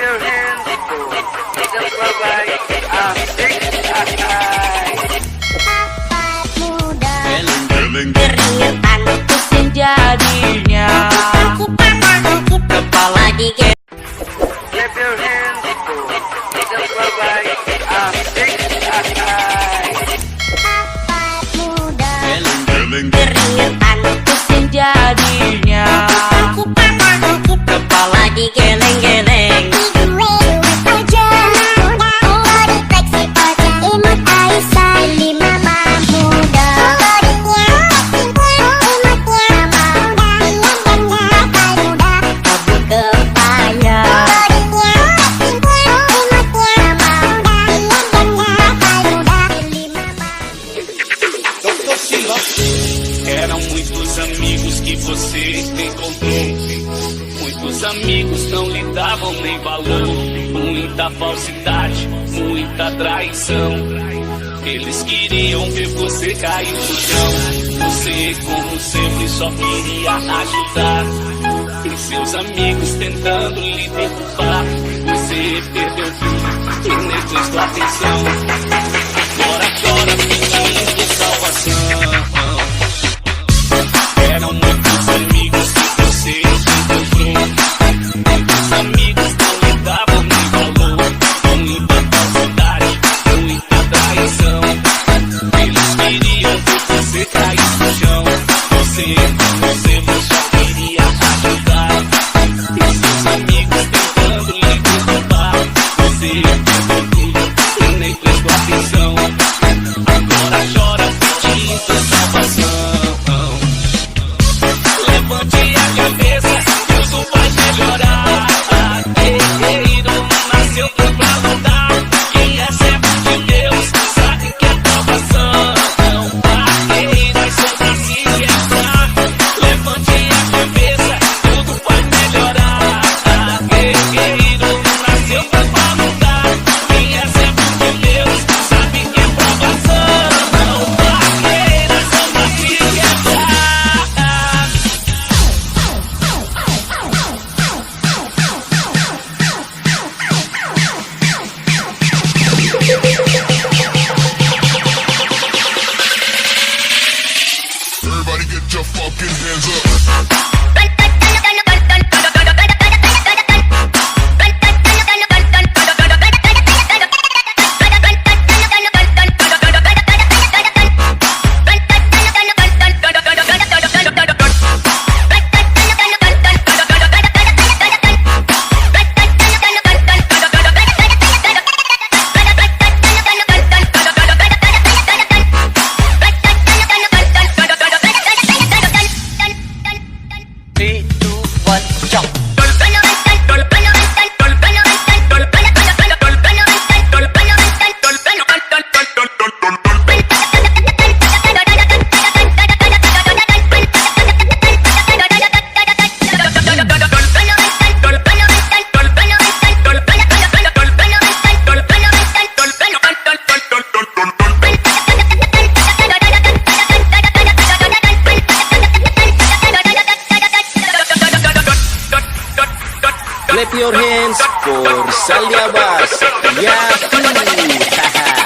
your hands go. Tidak berbaik asik. Keringetan pusing jadinya, kepala dikit. Clap your hands go. Tidak berbaik asik. Keringetan pusing jadinya, kepala digeleng-geleng. Eram muitos amigos que você encontrou. Muitos amigos não lhe davam nem valor. Muita falsidade, muita traição. Eles queriam ver você cair no chão. Você, como sempre, só queria ajudar. E seus amigos tentando lhe derrubar. Você perdeu tudo e nem prestou atenção. Agora chora pedindo salvação. Eram muitos amigos que você encontrou. Muitos amigos não lhe davam nem valor. Muita falsidade, muita traição. Eles queriam ver você cair no chão. Você só queria ajudar. E seus amigos tentando lhe derrubar. Você perdeu tudo e nem prestou atenção. Agora chora pedindo salvação. Levante a cabeça, tudo vai melhorar. Guerreiro nasceu pra lutar. Quem é servo de Deus sabe que é provação. Barreiras são pra se quebrar. Levante a cabeça, tudo vai melhorar. Guerreiro nasceu pra lutar. Quem é servo de Deus sabe que é provação. Barreiras são pra se quebrar. Everybody get your fucking hands up. Clap your hands for Saldi Abbas. Yahoo!